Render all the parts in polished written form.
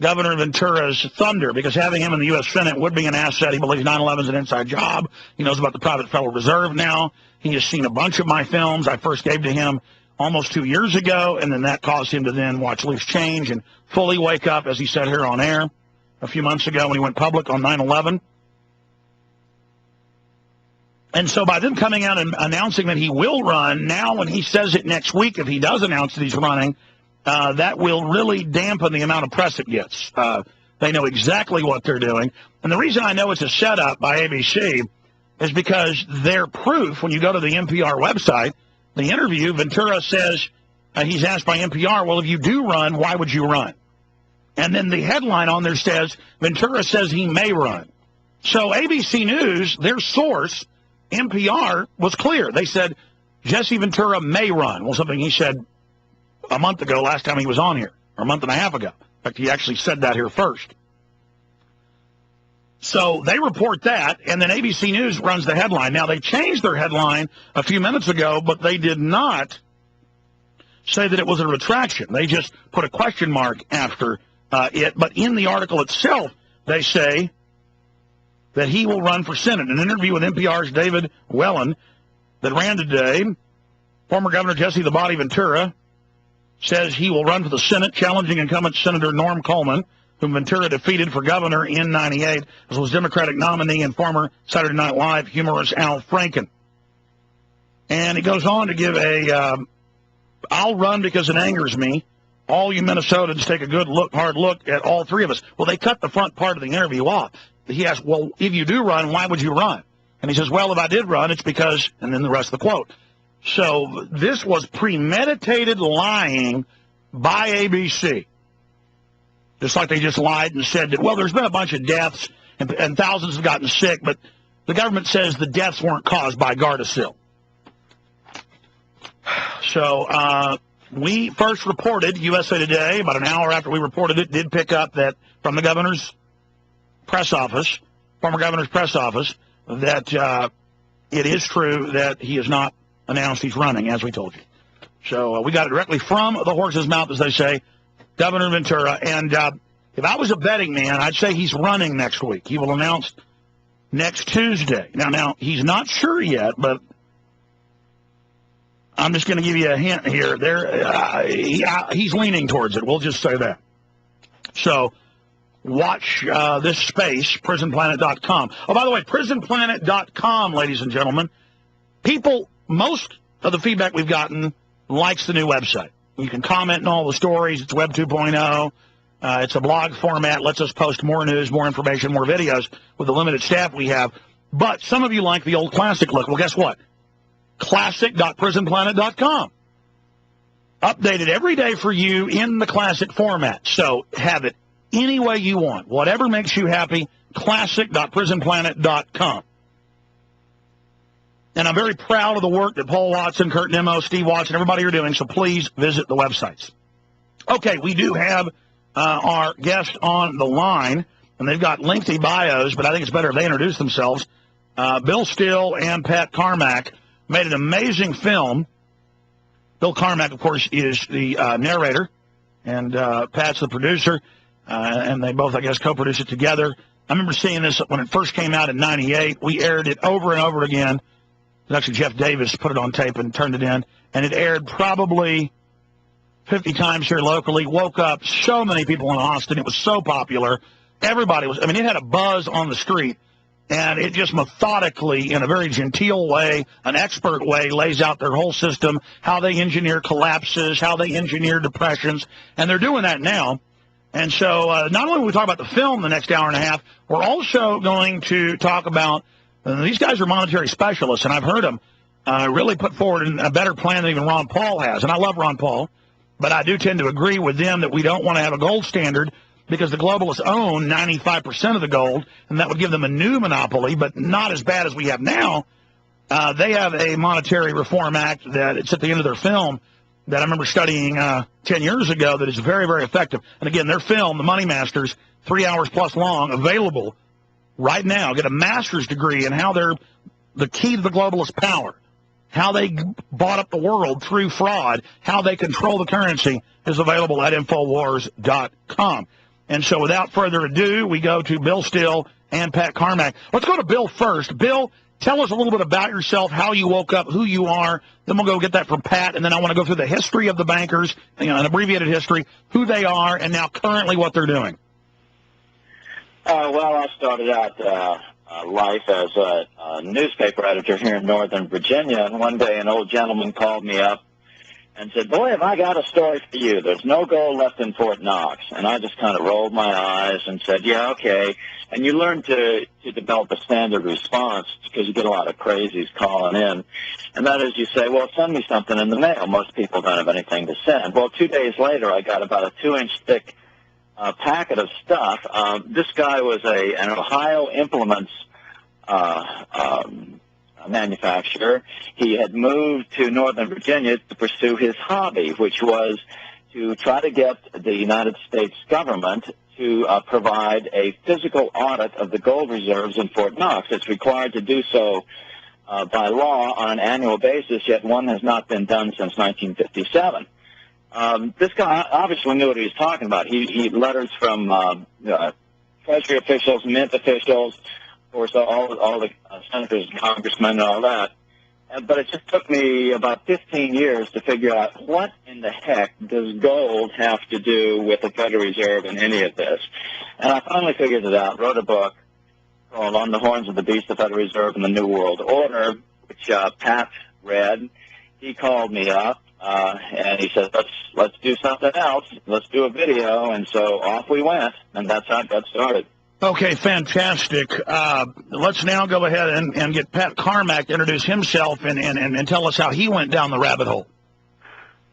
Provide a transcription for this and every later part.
Governor Ventura's thunder, because having him in the U.S. Senate would be an asset. He believes 9/11 is an inside job. He knows about the private Federal Reserve now. He has seen a bunch of my films I first gave to him almost 2 years ago, and then that caused him to then watch Loose Change and fully wake up, as he said here on air a few months ago when he went public on 9/11. And so by them coming out and announcing that he will run, now when he says it next week, if he does announce that he's running, that will really dampen the amount of press it gets. They know exactly what they're doing. And the reason I know it's a setup by ABC is because their proof, when you go to the NPR website, the interview, Ventura says, he's asked by NPR, well, if you do run, why would you run? And then the headline on there says, Ventura says he may run. So ABC News, their source, NPR, was clear. They said, Jesse Ventura may run. Well, something he said a month ago, last time he was on here, or a month and a half ago. In fact, he actually said that here first. So they report that, and then ABC News runs the headline. Now, they changed their headline a few minutes ago, but they did not say that it was a retraction. They just put a question mark after it. But in the article itself, they say that he will run for Senate. In an interview with NPR's David Whelan that ran today, former Governor Jesse the Body Ventura says he will run for the Senate, challenging incumbent Senator Norm Coleman, whom Ventura defeated for governor in '98, as well as Democratic nominee and former Saturday Night Live humorist Al Franken. And he goes on to give I'll run because it angers me. All you Minnesotans take a good hard look at all three of us. Well, they cut the front part of the interview off. He asked, well, if you do run, why would you run? And he says, well, if I did run, it's because, and then the rest of the quote. So this was premeditated lying by ABC. Just like they just lied and said that, well, there's been a bunch of deaths and thousands have gotten sick, but the government says the deaths weren't caused by Gardasil. So we first reported, USA Today, about an hour after we reported it, did pick up that from the governor's press office, former governor's press office, that it is true that he has not announced he's running, as we told you. So we got it directly from the horse's mouth, as they say, Governor Ventura. And if I was a betting man, I'd say he's running next week. He will announce next Tuesday. Now he's not sure yet, but I'm just going to give you a hint here. He's leaning towards it. We'll just say that. So watch this space, prisonplanet.com. Oh, by the way, prisonplanet.com, ladies and gentlemen. Most of the feedback we've gotten likes the new website. You can comment on all the stories. It's Web 2.0. It's a blog format. Lets us post more news, more information, more videos with the limited staff we have. But some of you like the old classic look. Well, guess what? Classic.prisonplanet.com. Updated every day for you in the classic format. So have it any way you want. Whatever makes you happy, classic.prisonplanet.com. And I'm very proud of the work that Paul Watson, Kurt Nemo, Steve Watson, everybody are doing, so please visit the websites. Okay, we do have our guest on the line, and they've got lengthy bios, but I think it's better if they introduce themselves. Bill Still and Pat Carmack made an amazing film. Bill Carmack, of course, is the narrator, and Pat's the producer, and they both, I guess, co-produced it together. I remember seeing this when it first came out in '98. We aired it over and over again. Actually, Jeff Davis put it on tape and turned it in, and it aired probably 50 times here locally. Woke up so many people in Austin. It was so popular. Everybody was, it had a buzz on the street, and it just methodically, in a very genteel way, an expert way, lays out their whole system, how they engineer collapses, how they engineer depressions, and they're doing that now. And so not only will we talk about the film the next hour and a half, we're also going to talk about these guys are monetary specialists, and I've heard them really put forward a better plan than even Ron Paul has. And I love Ron Paul, but I do tend to agree with them that we don't want to have a gold standard because the globalists own 95% of the gold, and that would give them a new monopoly, but not as bad as we have now. They have a Monetary Reform Act that it's at the end of their film that I remember studying 10 years ago that is very, very effective. And again, their film, The Money Masters, 3 hours plus long, available right now. Get a master's degree in how they're the key to the globalist power, how they bought up the world through fraud, how they control the currency is available at Infowars.com. And so without further ado, we go to Bill Still and Pat Carmack. Let's go to Bill first. Bill, tell us a little bit about yourself, how you woke up, who you are. Then we'll go get that from Pat, and then I want to go through the history of the bankers, an abbreviated history, who they are, and now currently what they're doing. Well, I started out life as a newspaper editor here in Northern Virginia, and one day an old gentleman called me up and said, "Boy, have I got a story for you. There's no gold left in Fort Knox." And I just kind of rolled my eyes and said, "Yeah, okay." And you learn to develop a standard response because you get a lot of crazies calling in. And that is you say, "Well, send me something in the mail." Most people don't have anything to send. Well, 2 days later, I got about a 2-inch thick packet of stuff. This guy was an Ohio Implements manufacturer. He had moved to Northern Virginia to pursue his hobby, which was to try to get the United States government to provide a physical audit of the gold reserves in Fort Knox. It's required to do so by law on an annual basis, yet one has not been done since 1957. This guy obviously knew what he was talking about. He letters from Treasury officials, Mint officials, of course, all the senators and congressmen and all that. But it just took me about 15 years to figure out what in the heck does gold have to do with the Federal Reserve and any of this. And I finally figured it out, wrote a book called On the Horns of the Beast, the Federal Reserve and the New World Order, which Pat read. He called me up, and he said, let's do something else. Let's do a video. And so off we went, and that's how it got started. Okay, fantastic. Let's now go ahead and get Pat Carmack to introduce himself and tell us how he went down the rabbit hole.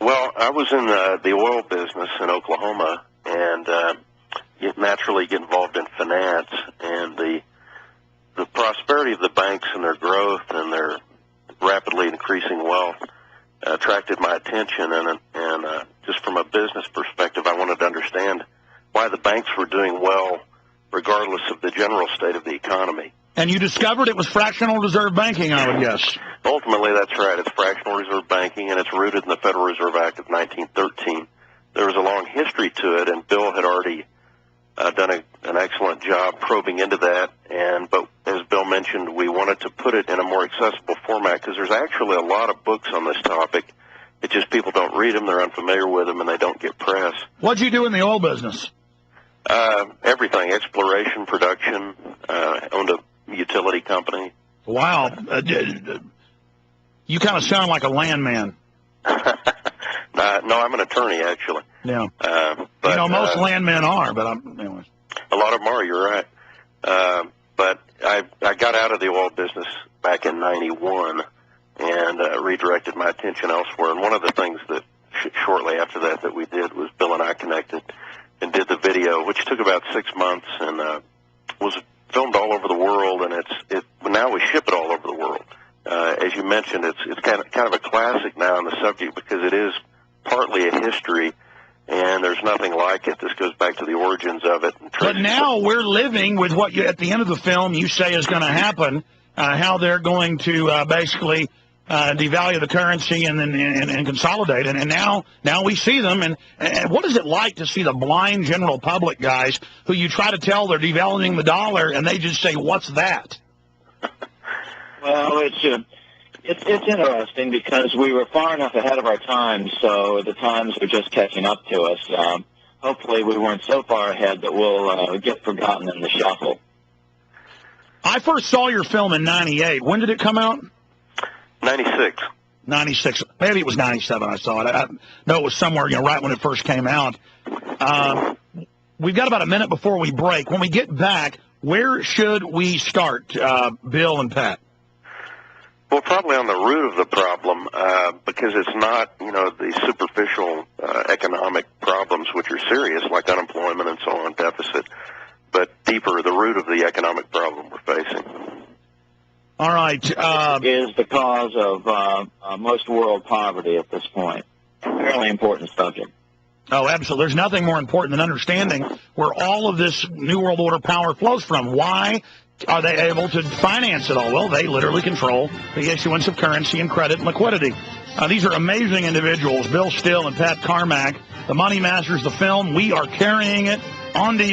Well, I was in the oil business in Oklahoma, and you naturally get involved in finance, and the prosperity of the banks and their growth and their rapidly increasing wealth attracted my attention, and just from a business perspective, I wanted to understand why the banks were doing well regardless of the general state of the economy. And you discovered it was fractional reserve banking, I would guess. Ultimately, that's right. It's fractional reserve banking, and it's rooted in the Federal Reserve Act of 1913. There was a long history to it, and Bill had already done an excellent job probing into that. But as Bill mentioned, we wanted to put it in a more accessible format because there's actually a lot of books on this topic. It's just people don't read them, they're unfamiliar with them, and they don't get press. What'd you do in the oil business? Everything, exploration, production, owned a utility company. Wow. You kind of sound like a landman. No, I'm an attorney, actually. Yeah. But, most landmen are, but anyways. A lot of them are, you're right. But I got out of the oil business back in 91 and redirected my attention elsewhere. And one of the things that shortly after that we did was Bill and I connected and did the video, which took about 6 months and was filmed all over the world, and now we ship it all over the world. As you mentioned, it's kind of a classic now on the subject because it is partly a history, and there's nothing like it. This goes back to the origins of it. But now we're living with what at the end of the film you say is going to happen, how they're going to basically devalue the currency and then consolidate. And now we see them. And what is it like to see the blind general public guys who you try to tell they're devaluing the dollar and they just say, "What's that?" Well, it's interesting because we were far enough ahead of our time, so the times are just catching up to us. Hopefully we weren't so far ahead that we'll get forgotten in the shuffle. I first saw your film in 98. When did it come out? 96. 96. Maybe it was 97 I saw it. I know it was somewhere, right when it first came out. We've got about a minute before we break. When we get back, where should we start, Bill and Pat? Well, probably on the root of the problem, because it's not, the superficial economic problems, which are serious, like unemployment and so on, deficit, but deeper, the root of the economic problem we're facing. All right. Is the cause of most world poverty at this point. Fairly important subject. Oh, absolutely. There's nothing more important than understanding where all of this New World Order power flows from. Why are they able to finance it all? Well, they literally control the issuance of currency and credit and liquidity. These are amazing individuals, Bill Still and Pat Carmack, the Money Masters, the film. We are carrying it on DVD.